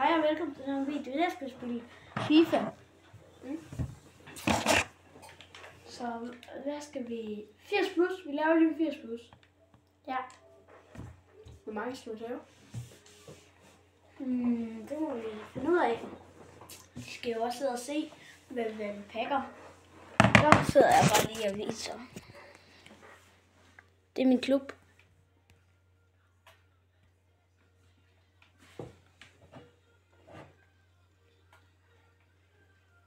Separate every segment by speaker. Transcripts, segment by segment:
Speaker 1: Hej og velkommen til en video. Jeg skal spille FIFA. Så hvad skal vi? 80 plus. Vi laver lige 80 plus. Ja. Hvor mange skal vi lave? Det må vi finde ud af. Vi skal jo også sidde og se, hvad vi pakker. Så sidder jeg bare lige og viser. Det er min klub.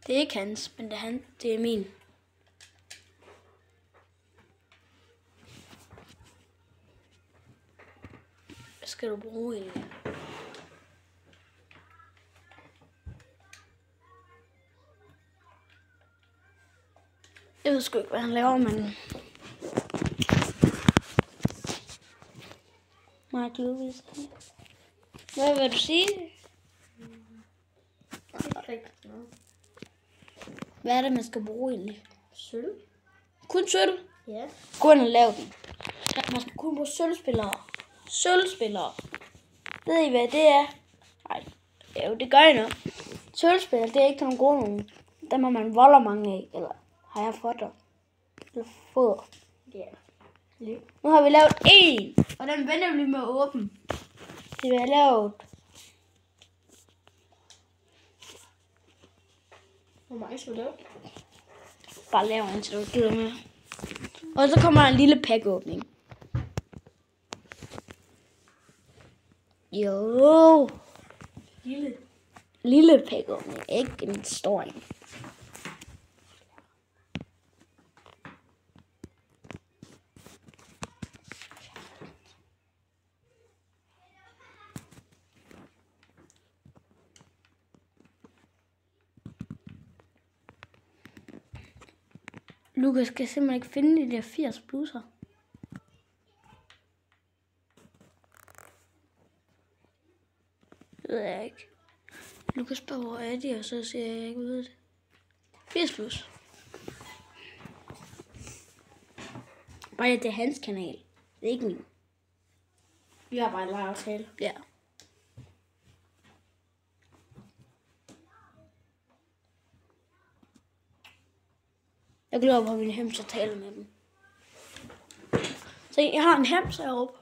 Speaker 1: Det er ikke hans, men det er min. Hvad skal du bruge egentlig? Jeg ved sgu ikke, hvad han laver, men... Mark Lewis. Hvad vil du sige? Hvad er det, man skal bruge egentlig? Sølv. Kun sølv? Ja. Gå ind og lav den. Man skal kun bruge sølvspillere. Sølvspillere. Ved I, hvad det er? Nej. Jo, det gør jeg nok. Sølvspillere, det er ikke nogen gode nogen. Der må man volde mange af. Eller har jeg fået dig? Eller foder. Ja. Yeah. Nu har vi lavet en. Og den venter vi lige med at åbne. Det vi har lavet.
Speaker 2: Hvor mange skal du lave?
Speaker 1: Bare lave en, så du gider med. Og så kommer der en lille pakkeåbning. Jo. Lille pakkeåbning. Ikke en stor en. Lukas skal simpelthen ikke finde de der 80 plusser. Det ved jeg ikke. Lukas spørger, hvor er de, og så siger jeg ikke ud af det. 80 plus. Bare det er hans kanal. Det er ikke min.
Speaker 2: Vi har bare en lejeaftale.
Speaker 1: Ja. Jeg glæder på min hems og tale med dem. Så jeg har en hems heroppe.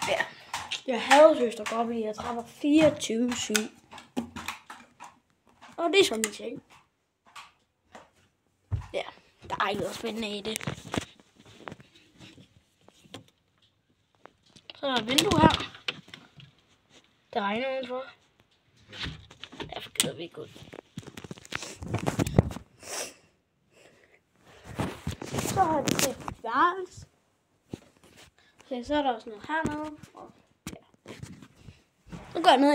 Speaker 1: Ja. Jeg havde søster godt i, jeg træffer 24/7. Og det er så min ting. Ja, der er ikke noget spændende i det. Så er der et vindue her. Det regner udenfor. Derfor gider vi ikke ud. Så har vi set et værelse. Så er der også noget hernede. Og ja. Nu går jeg ned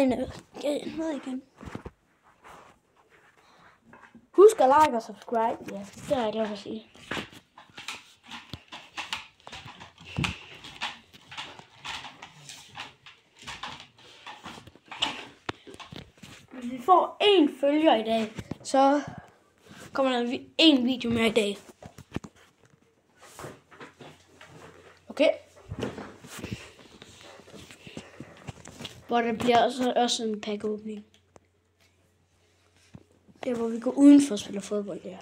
Speaker 1: igen. Husk at like og subscribe. Ja, det er jeg glad for at sige. Hvis vi får 1 følger i dag, så kommer der en video mere i dag. Okay. Hvor der bliver også en pakkeåbning. Det er, hvor vi går udenfor og spiller fodbold der.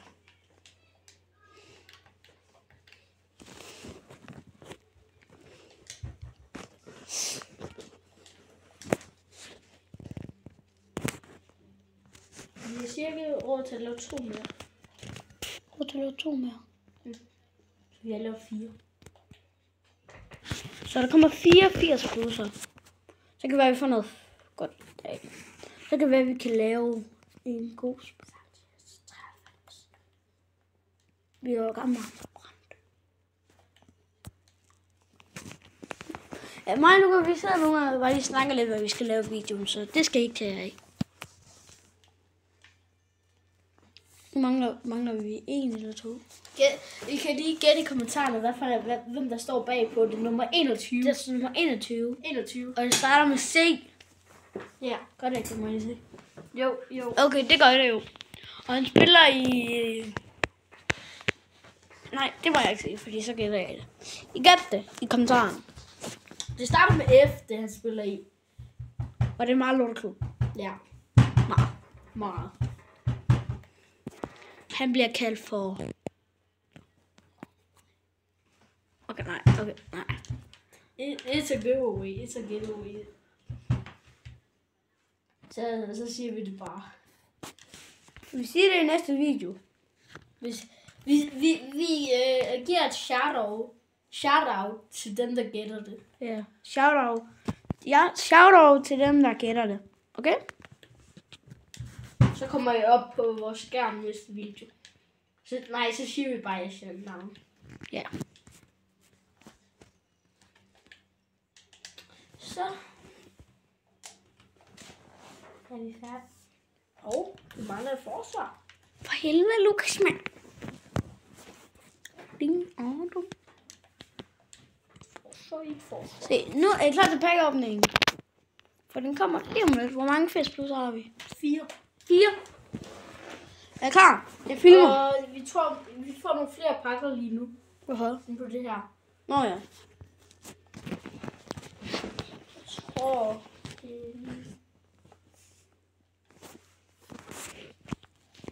Speaker 2: Vi har cirka råd til at lave 2 mere.
Speaker 1: Råd til at lave 2 mere?
Speaker 2: Så vi har lavet 4.
Speaker 1: Så der kommer 84 plusser. Så kan det være, at vi får noget godt af. Så kan det være, at vi kan lave en god spil. Vi er jo gamle brændt. Ja, mig nu kan vi sidde nogle gange og bare lige snakke lidt, hvad vi skal lave i videoen, så det skal I ikke tage af. Nu mangler vi 1 eller 2.
Speaker 2: I kan lige gætte i kommentarerne, hvem der står bag på det. Nummer 21.
Speaker 1: Det er nummer 21.
Speaker 2: 21.
Speaker 1: Og det starter med C.
Speaker 2: Ja.
Speaker 1: Gør det ikke, det må jeg sige.
Speaker 2: Jo.
Speaker 1: Okay, det gør det jo. Og han spiller i... Nej, det må jeg ikke sige, fordi så gætter jeg det. I gæt det i kommentaren.
Speaker 2: Det starter med F, det han spiller i.
Speaker 1: Og det er meget lorteklub.
Speaker 2: Ja. Meget.
Speaker 1: Han bliver kaldt for... Okay, nej.
Speaker 2: It's a giveaway. Så siger vi det bare.
Speaker 1: Vi siger det i næste video.
Speaker 2: Hvis vi giver et shout-out til dem, der gætter det.
Speaker 1: Ja, shout-out. Ja, shout-out til dem, der gætter det. Okay?
Speaker 2: Så kommer jeg op på vores skærm næste video. Så siger vi bare, at jeg siger navn.
Speaker 1: Ja.
Speaker 2: Så er vi færdige. Det mangler et forsvar.
Speaker 1: For helvede, Lukas, mand. Ding, du.
Speaker 2: Forsvar.
Speaker 1: Se, nu er jeg klar til pakkeåbningen. For den kommer lige om lidt. Hvor mange festplusser har vi?
Speaker 2: 4.
Speaker 1: 4. Er jeg klar? Jeg filmer.
Speaker 2: Og vi får nogle flere pakker lige nu.
Speaker 1: Hvorfor?
Speaker 2: På det her.
Speaker 1: Nå ja.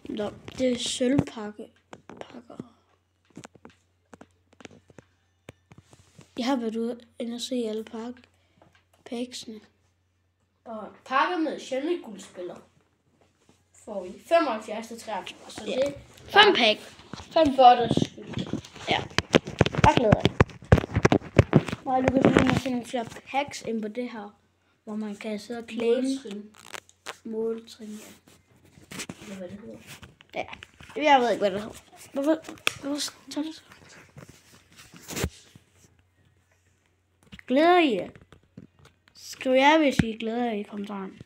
Speaker 1: Nå, det er sølvpakker. Jeg har været ude og se alle pakkene.
Speaker 2: Og pakker med sjældent guldspiller. Får vi 75 til 30. Så
Speaker 1: Ja.
Speaker 2: det
Speaker 1: 5 pakke.
Speaker 2: 5 botters skyld.
Speaker 1: Ja. Bare glæder jeg. Nej, du kan finde nogle flere packs ind på det her. Hvor man kan sidde og claim måltrin. Ja.
Speaker 2: Eller hvad det hedder.
Speaker 1: Ja. Jeg ved ikke, hvad det hedder. Hvorfor tager det så? Glæder I jer? Skriv jer, hvis I glæder jer i kommentaren.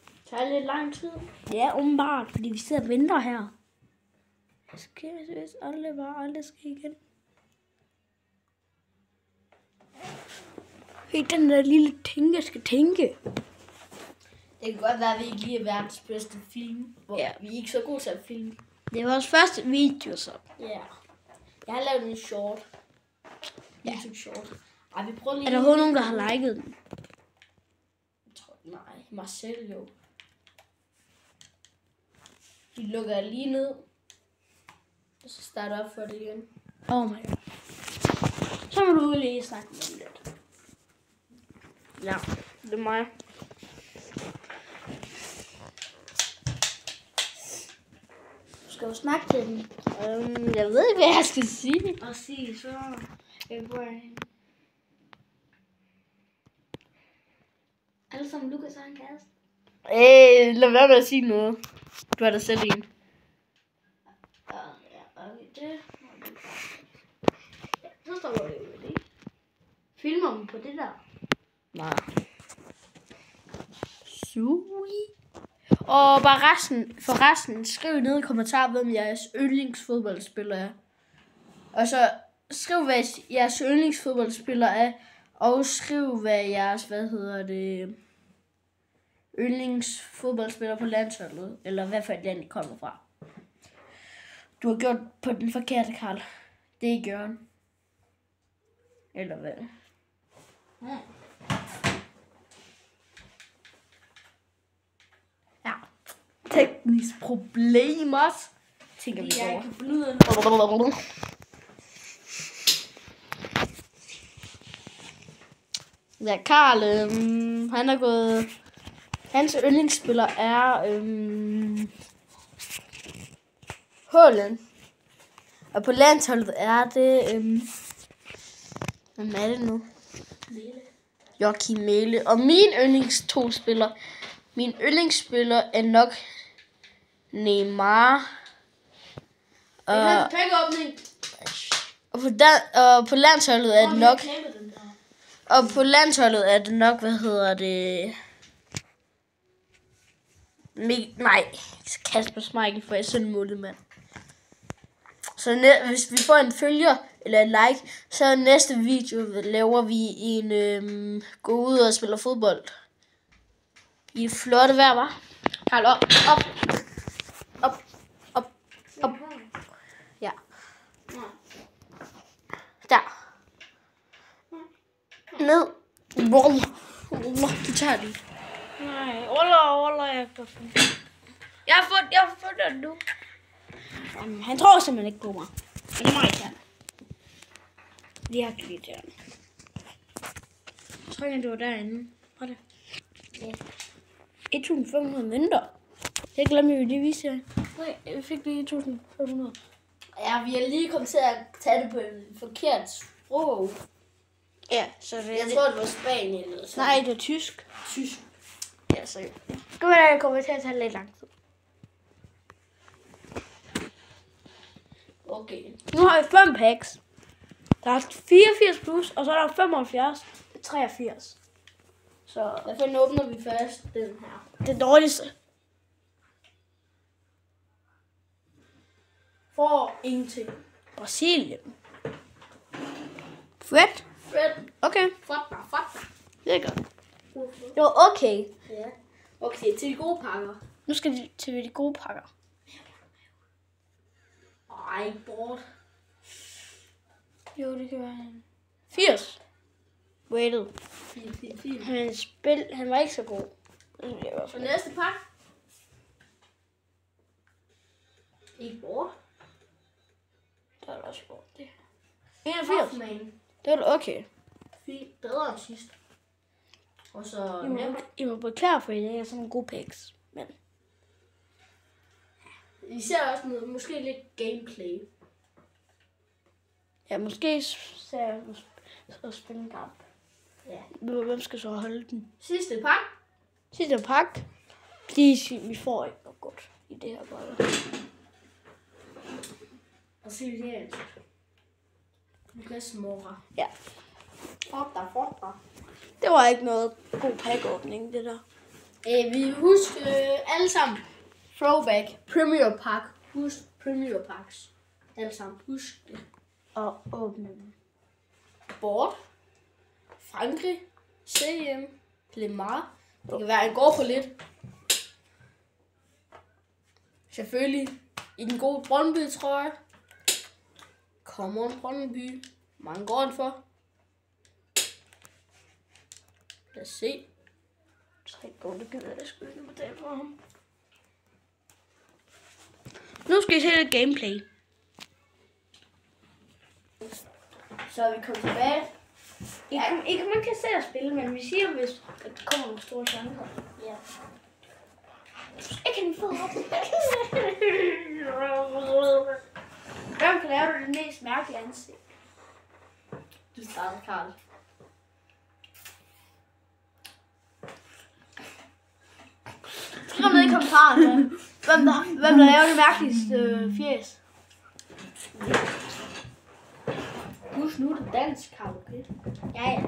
Speaker 2: Det tager lidt lang tid.
Speaker 1: Ja, åbenbart, fordi vi sidder og venter her. Det sker, hvis aldrig sker igen. Hey, den der lille tænke skal tænke.
Speaker 2: Det kan godt være, at vi ikke lige er verdens bedste film. Hvor
Speaker 1: Ja.
Speaker 2: vi er ikke så gode til at filme.
Speaker 1: Det er vores første video, så.
Speaker 2: Ja. Jeg har lavet en short.
Speaker 1: Ja.
Speaker 2: YouTube short. Ej, vi prøver lige...
Speaker 1: Er der overhovedet nogen, der har liket den?
Speaker 2: Jeg tror, nej, mig selv jo. Vi lukker lige ned. Og så starter op for det igen.
Speaker 1: Oh my god. Så må du lige snakke med dem lidt. Ja, det er mig.
Speaker 2: Skal du snakke til dem?
Speaker 1: Jeg ved ikke, hvad jeg skal sige.
Speaker 2: Og sige, så... Jeg går hen. Alle sammen, Lukas har en kæreste.
Speaker 1: Lad være med at sige noget. Du har da selv en.
Speaker 2: Ja, okay, det... Ja, så står det jo lige. Filmer dem på det der.
Speaker 1: Nej. Sui. Og forresten, skriv ned i kommentarer, hvem jeres yndlingsfodboldspiller er. Og så skriv, hvad jeres yndlingsfodboldspiller er. Og skriv, hvad jeres, yndlingsfodboldspiller på landsholdet. Eller hvad for et land I kommer fra. Du har gjort på den forkerte, Karl. Det er Jørgen. Eller hvad?
Speaker 2: Ja.
Speaker 1: Ja. Teknisk problemer. Tænker vi
Speaker 2: Jeg
Speaker 1: over.
Speaker 2: kan bløde.
Speaker 1: Ja, Karl, han er gået... Hans yndlingsspiller er... Haaland. Og på landsholdet er det... Hvem er det nu? Joachim Mæhle. Og min yndlingsspiller er nok Neymar.
Speaker 2: Jeg har en
Speaker 1: Og på landsholdet er det nok... Og på landsholdet er det nok, Kasper Schmeichel, for jeg er sådan en målmand. Så hvis vi får en følger eller et like, så næste video laver vi en gå ud og spiller fodbold. I flotte vejr, hva'? Karl, op. Ja. Der. Ned. Wallah, du tager den. Nej, Wallah, jeg kan få den. Jeg har fået den nu. Jamen, han tror simpelthen ikke på mig. Men det må ikke han. Lige har givet det. Jeg tror ikke, du var derinde. Var det? Ja. 1500 mønter. Det glemte vi lige vise jer. Nej, vi fik lige 1500.
Speaker 2: Ja, vi er lige kommet til at tage det på en forkert sprog.
Speaker 1: Ja, så det
Speaker 2: jeg tror, det var Spanien eller sådan.
Speaker 1: Nej, det er tysk.
Speaker 2: Tysk.
Speaker 1: Ja, så skal vi da komme til at tage lidt lang tid.
Speaker 2: Okay.
Speaker 1: Nu har vi 5 packs. Der er 84 plus, og så er der 75, 83. Så
Speaker 2: hvad fanden åbner vi først? Den her.
Speaker 1: Det dårligste.
Speaker 2: For ingenting.
Speaker 1: Brasilien. Fred. Okay.
Speaker 2: Fred.
Speaker 1: Det er godt. Det var okay.
Speaker 2: Ja. Okay, til de gode pakker.
Speaker 1: Nu skal vi til de gode pakker.
Speaker 2: Ej, bort.
Speaker 1: Jo, det kan være 80. Rated. Han var ikke så god.
Speaker 2: Så næste pakke. Ikke bort.
Speaker 1: Der er også bort det. 81. Det var okay.
Speaker 2: Fint. Bedre end sidst. Og så
Speaker 1: I må beklage for, at det er sådan nogle gode packs. Men
Speaker 2: I ser også noget, måske lidt gameplay.
Speaker 1: ja, måske ser jeg så spille en kamp.
Speaker 2: Ja.
Speaker 1: Hvem skal så holde den?
Speaker 2: Sidste pakke.
Speaker 1: Sidste pakke. Please, vi får ikke noget godt i det her bræt.
Speaker 2: Brasiliansk. Lucas Moura.
Speaker 1: Ja.
Speaker 2: Forter.
Speaker 1: Det var ikke noget god packåbning, det der.
Speaker 2: Vi husker alle sammen. Throwback. Premier Pack. Husk Premier Packs. Alle sammen. Husk det.
Speaker 1: Og åbne den.
Speaker 2: Bort. Frankrig. CM. Lemar. Det kan være, en går for lidt. Selvfølgelig. I den gode Brøndby-trøje. Come on, Brøndby. Mange går den for. Lad os se.
Speaker 1: 3 går, det gider jeg sgu ikke betale for ham. Nu skal I se lidt gameplay.
Speaker 2: Så er vi kommet tilbage.
Speaker 1: I kan man kan se at spille, men vi siger, hvis der kommer nogle store chancer.
Speaker 2: Ja.
Speaker 1: Jeg kan få op. Hvem kan lave det mest mærkelige ansigt?
Speaker 2: Du starter, Karl.
Speaker 1: Skriv ned i kommentarerne, hvem der laver det mærkeligste fjes.
Speaker 2: Husk nu, det er dansk, Karl, okay?
Speaker 1: Ja.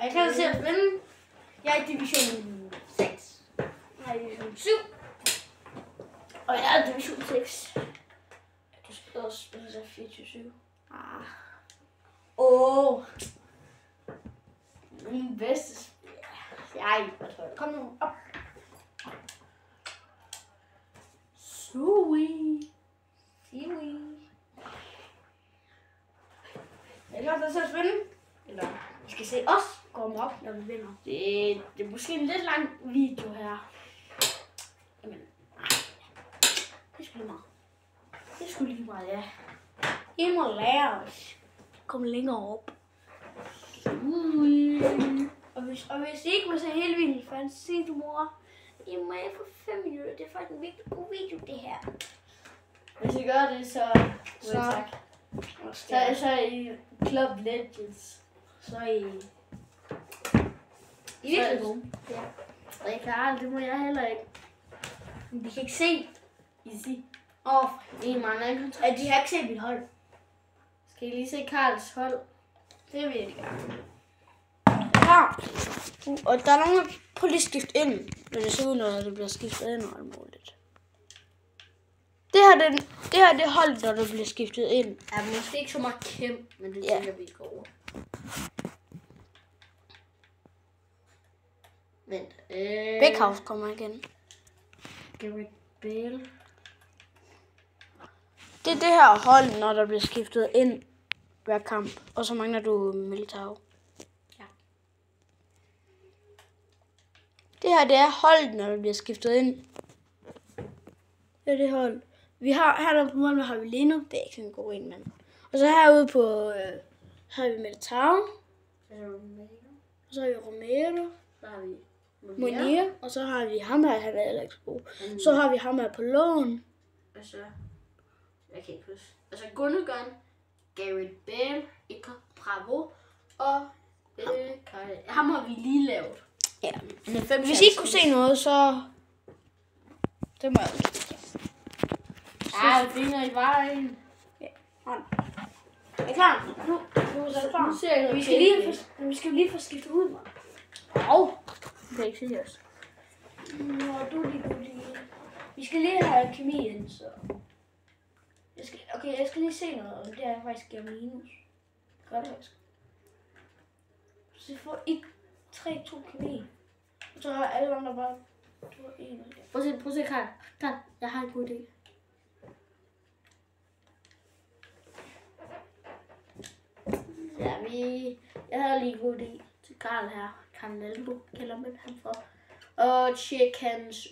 Speaker 1: Jeg kan se at vinde. Jeg er i division 6. Jeg er i division 7. Og jeg er i division 6. Du skal også spille sig 24-7.
Speaker 2: Min bedste.
Speaker 1: Kom nu op.
Speaker 2: Sui.
Speaker 1: Er det godt, der så at spille? Eller vi skal se os gå op, når vi vinder.
Speaker 2: Det er måske en lidt lang video her.
Speaker 1: Jamen, det skulle meget.
Speaker 2: Det skulle lige meget, ja.
Speaker 1: I må lære os. Kom længere op. Og hvis I ikke må se hele videoen, for så siger du, mor, I må af for 5 minutter. Det er faktisk en virkelig god video, det her.
Speaker 2: Hvis I gør det, så er I Club Legends.
Speaker 1: Så er I virkelig gode.
Speaker 2: Ja. Og jeg kan aldrig, det må jeg heller ikke.
Speaker 1: Men de kan ikke se.
Speaker 2: Easy.
Speaker 1: En mangler kontrol. De har ikke set mit hold.
Speaker 2: Skal I lige se Karls hold?
Speaker 1: Det vil jeg gerne. Ja. Og der er nogen, der prøver lige at skifte ind. Men det ser ud, når det bliver skiftet ind og alt muligt. Det her det hold, når det bliver skiftet ind.
Speaker 2: Ja, måske ikke så meget kæmpe, men det tænker vi går over. Vent.
Speaker 1: Beckhouse kommer igen.
Speaker 2: Gareth Bale.
Speaker 1: Det er det her hold, når der bliver skiftet ind hver kamp. Og så mangler du Militao.
Speaker 2: Ja.
Speaker 1: Det her, det er holdet, når der bliver skiftet ind. Det er det hold. Vi har her på mål, har vi Leno. Det er ikke sådan en god en, mand. Og så herude på har vi Militao. Og så har vi Romero.
Speaker 2: Så har vi
Speaker 1: Monier. Og så har vi ham her, han er heller ikke så god. Så har vi ham her på lån.
Speaker 2: Og så... Jeg kan ikke huske. Og så Gundogan, Gareth Bale, Iker Bravo og... ham har vi lige lavet.
Speaker 1: Ja. Hvis I ikke kunne se noget, så... Det må jeg ikke.
Speaker 2: Ja, fingre i vejen.
Speaker 1: Ja. Er I klar? Nu er det klar.
Speaker 2: Nu ser jeg
Speaker 1: Vi skal lige få skiftet ud, mand.
Speaker 2: Det er ikke seriøst.
Speaker 1: Nå, du lige. Vi skal lige have kemi ind, så... Jeg skal lige se noget, og det er faktisk giver minus. Gør det også. Så får I 3-2 kemi. Og så har alle andre bare 2-1.
Speaker 2: Prøv at se, Karl. Jeg har en god idé. Ja, jeg havde lige en god idé til Karl her. Carnaldo kalder man ham for. Og tjek hans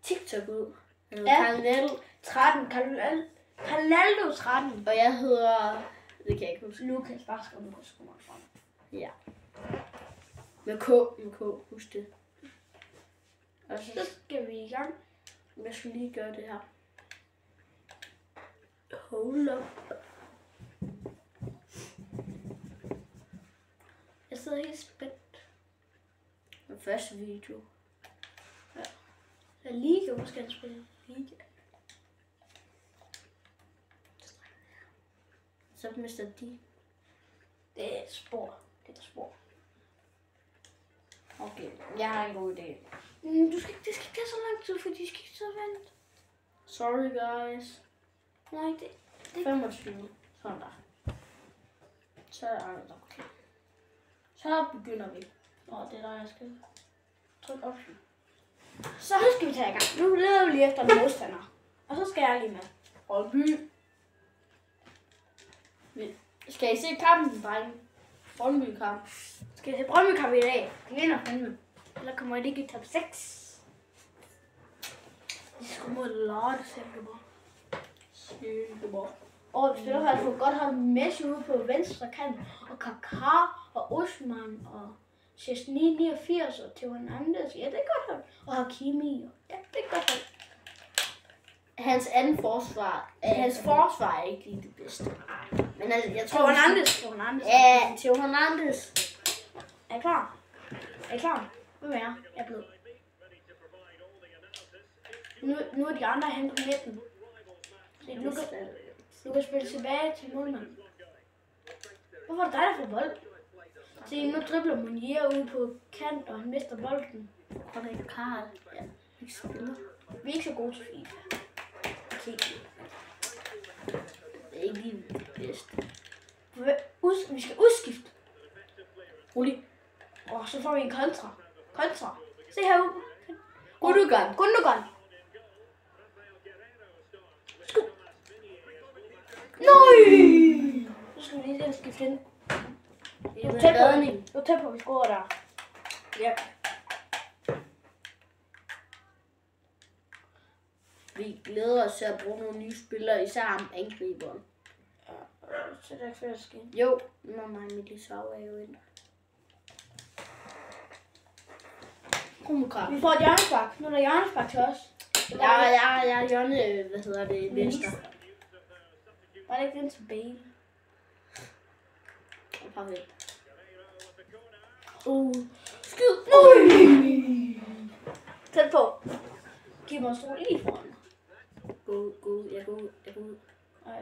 Speaker 2: TikTok ud. Carnaldo
Speaker 1: 13. Carnaldo 13.
Speaker 2: Og jeg hedder... Det kan jeg ikke huske.
Speaker 1: Lukas, bare skriv Lukas.
Speaker 2: Ja. Med K. Husk det. Og
Speaker 1: Så skal vi i gang.
Speaker 2: Jeg skal lige gøre det her. Hold up.
Speaker 1: Jeg sidder helt spændt.
Speaker 2: Den første video.
Speaker 1: Ja. La Liga, hvor skal han spille? Liga.
Speaker 2: Så mister de.
Speaker 1: Det er et spor.
Speaker 2: Okay, jeg har en god idé.
Speaker 1: Det skal ikke tage så lang tid, for de skal ikke så vente.
Speaker 2: Sorry guys.
Speaker 1: Nej, det
Speaker 2: 25. Sådan der. Så er det okay. Så begynder vi.
Speaker 1: Det er der, jeg skal trykke option. Så skal vi tage i gang. Nu leder vi lige efter en modstander. Og så skal jeg lige med.
Speaker 2: Brøndby. Skal I se kampen, drenge? Brøndby-kamp.
Speaker 1: Skal jeg se Brøndby-kamp i dag? Det vinder fandme. Eller kommer jeg ikke i top 6? De skal mod Lorde, Silkeborg. Og vi spiller faktisk for godt have Messi ude på venstre kant. Og Kaká og Osman og Chesney 89 og Theo Hernandez. Ja, det er godt hold. Og Hakimi. Ja, det er godt hold.
Speaker 2: Hans andet forsvar. Hans forsvar er ikke lige det bedste. Men altså, jeg tror...
Speaker 1: Theo Hernandez.
Speaker 2: Ja, Theo Hernandez.
Speaker 1: Er I klar? Hvem er jeg? Jeg er blød. Nu er de andre hen på midten. Du kan spille tilbage til målmanden. Hvorfor er det dig, der får bold? Se, nu dribler Monier ud på kant, og han mister bolden.
Speaker 2: Og det er Karl. Ja, vi spiller.
Speaker 1: Vi er ikke så gode til FIFA. Okay.
Speaker 2: Det er ikke lige det bedste.
Speaker 1: Vi skal udskifte.
Speaker 2: Rolig.
Speaker 1: Og så får vi en kontra. Se herude.
Speaker 2: Gundogan.
Speaker 1: Nej! Så skal vi lige den skifte ind.
Speaker 2: Det er
Speaker 1: tæt på, vi scorer der. Ja.
Speaker 2: Vi glæder os til at bruge nogle nye spillere, især om angriberen.
Speaker 1: Så det er ikke fedt ske.
Speaker 2: Jo, nej, Militao er jo ind.
Speaker 1: Vi får et hjørnespark. Nu er der hjørnespark til os.
Speaker 2: Ja, Jonne, hvad hedder det, venstre.
Speaker 1: Var det ikke den til Bale? Skyd! Tæt på. Giv mig en stol lige foran.
Speaker 2: Jeg går ud.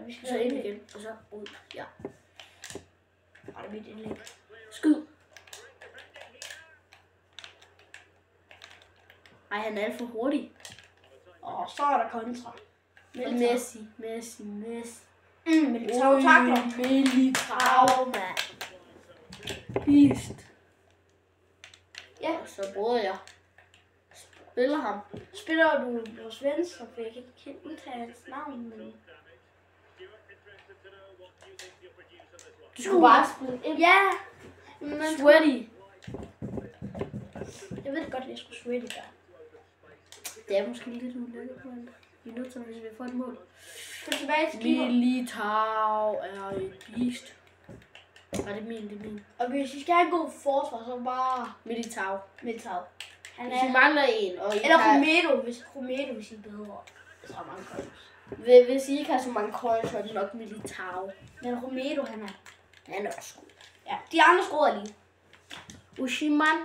Speaker 1: Vi skal
Speaker 2: så ind igen, og så ud. Ja.
Speaker 1: Det er mit indlæg.
Speaker 2: Skyd. Ej, han er alt for hurtig.
Speaker 1: Og så er der kontra.
Speaker 2: Messi.
Speaker 1: Militao takler.
Speaker 2: Militao, mand. Beast.
Speaker 1: Ja.
Speaker 2: Og så bruger jeg spiller ham.
Speaker 1: Spiller du på svensk, for jeg kan ikke helt udtale hans navn, men...
Speaker 2: Du skulle bare spille ind.
Speaker 1: Ja! Men
Speaker 2: Sweaty.
Speaker 1: jeg ved godt, at jeg skulle Sweaty der.
Speaker 2: Det er måske lidt ulykke på en. Vi er nødt til, hvis vi får et mål.
Speaker 1: Så tilbage til keeper.
Speaker 2: Militao er et beast. Nej, det er min.
Speaker 1: Og hvis I skal have en god forsvar, så bare
Speaker 2: Militao.
Speaker 1: Militao. Han
Speaker 2: Hvis I
Speaker 1: er...
Speaker 2: mangler en, og I
Speaker 1: Eller
Speaker 2: har...
Speaker 1: Romero, hvis I er bedre. Så har mange coins.
Speaker 2: Hvis I ikke har så mange coins, så er det nok Militao.
Speaker 1: Men Romero, han er
Speaker 2: også god.
Speaker 1: Ja, de andre scorede lige.
Speaker 2: Ushiman.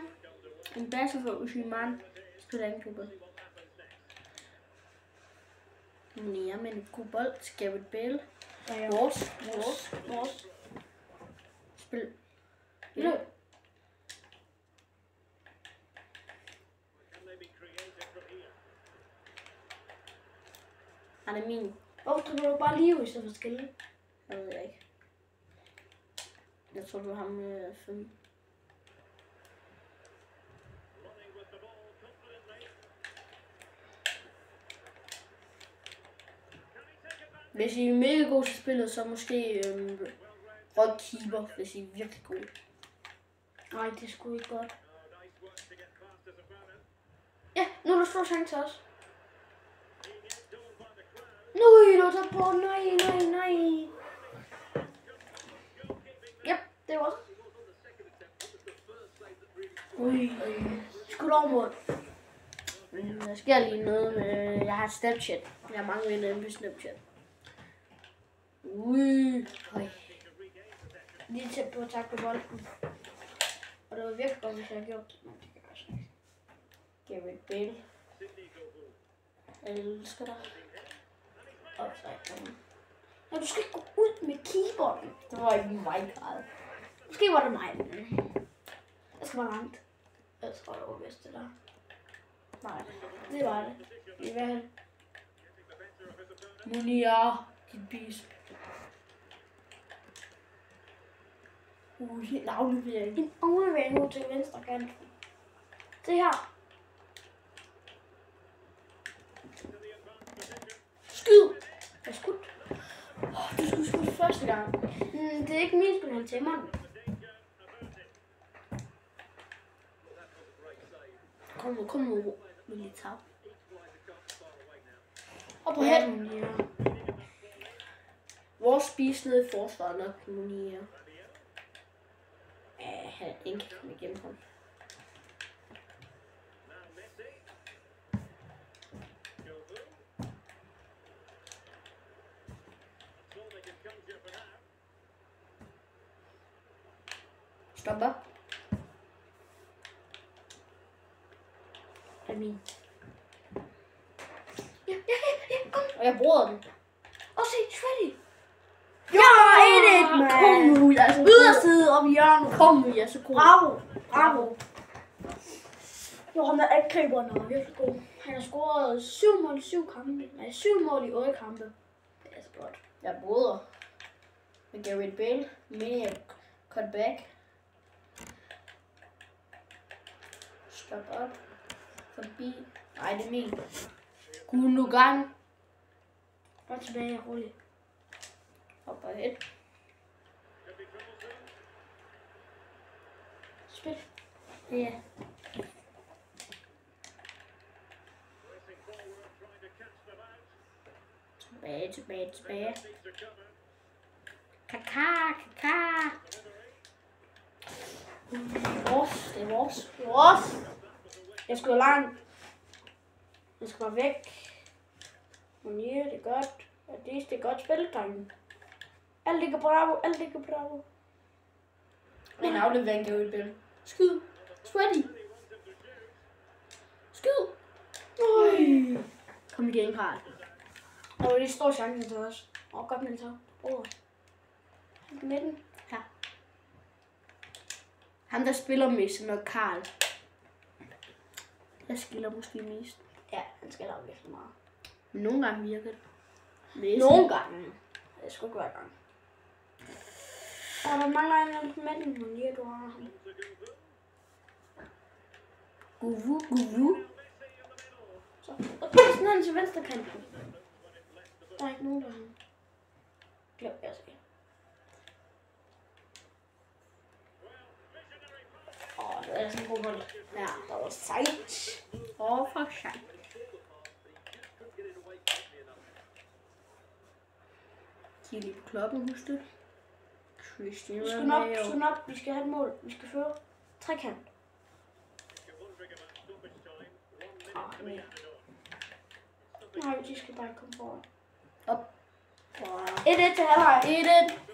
Speaker 2: En base for Ushiman. Spiller ikke fodbold. Nia med en god bold. Gareth Bale. Vores. Spil.
Speaker 1: Løb.
Speaker 2: Han er min.
Speaker 1: Hvorfor tror du bare lige i stedet for skille?
Speaker 2: Jeg ved ikke. Jeg tror, du har ham med 5. Hvis I er mega gode til spillet, så måske Rock Keeper, hvis I er virkelig gode.
Speaker 1: Nej, det er sgu ikke godt. Ja, nu er der stor chance til os. Nej, du tager på. Nej. Ja, det var også. Ui, skud over mål.
Speaker 2: Der sker lige noget med, jeg har Snapchat. Jeg har mange venner på Snapchat. Ui.
Speaker 1: Lige tæt på at takke på bolden. Og det var virkelig godt, hvis jeg havde gjort det. Men det kan jeg også ikke.
Speaker 2: Gareth Bale. Jeg elsker dig.
Speaker 1: Ja, du skal ikke gå ud med keeperen.
Speaker 2: Det var ikke mig, Karl.
Speaker 1: Måske var det mig. Jeg skal bare langt. Jeg tror, det var vist det der. Nej, det var det. I hvad?
Speaker 2: Munia, dit bis. En aflevering.
Speaker 1: En aflevering ud til venstre kant. Se her.
Speaker 2: Skyd!
Speaker 1: Jeg er skudt.
Speaker 2: Du skulle skyde første gang.
Speaker 1: Det er ikke min skyld, han tæmmer den.
Speaker 2: Kom nu. Militao.
Speaker 1: Og på hætten.
Speaker 2: Ja. Vores spis nede i forsvaret nok Munia. Han er ikke kommet igennem ham. Stop op.
Speaker 1: Det er min. Ja, kom.
Speaker 2: Og jeg bruger den.
Speaker 1: Og se, Shreddy.
Speaker 2: Ja,
Speaker 1: 1-1, mand.
Speaker 2: Kom nu, jeg er så
Speaker 1: Yderside om hjørnet.
Speaker 2: Kom nu, jeg er så god.
Speaker 1: Bravo. Nu har man angriberen, der er virkelig god. Han har scoret 7 mål i 7 kampe. Nej, 7 mål i 8 kampe. Det er så godt.
Speaker 2: Jeg bruger med Gareth Bale. Med cutback. Stop op. Forbi. Nej, det er min. Gundogan.
Speaker 1: Bare tilbage, roligt.
Speaker 2: Hopper hen.
Speaker 1: Spil.
Speaker 2: Ja. Tilbage. Kaka. Det er vores.
Speaker 1: Jeg skal langt. Jeg skal bare væk. Monier, det er godt. Det er godt spilletime. Alt ligger bravo.
Speaker 2: En aflevering kan ud billede. Skyd. Sweaty. Skyd.
Speaker 1: Oj.
Speaker 2: Kom igen, Karl.
Speaker 1: Der var lige stor chance til os. Godt med så. Midten.
Speaker 2: Ja. Han der spiller mest, er nok Karl. Jeg skiller måske mest.
Speaker 1: Ja, han skiller virkelig meget.
Speaker 2: Men nogle gange virker det.
Speaker 1: Nogle gange. Det er sgu ikke hver gang. Og der mangler en på midten, men lige du har ham.
Speaker 2: Guvu.
Speaker 1: han til venstre kanten. Der er ikke nogen, der har. Glem jeg sige. Det er sådan en god hold.
Speaker 2: Ja.
Speaker 1: Der var sejt.
Speaker 2: For sejt. Kig lige på klokken, husk det. Cristiano
Speaker 1: Skund op, vi skal have et mål. Vi skal føre trekant. Nej, de skal bare komme foran.
Speaker 2: Op.
Speaker 1: 1-1 til halvleg.
Speaker 2: 1-1.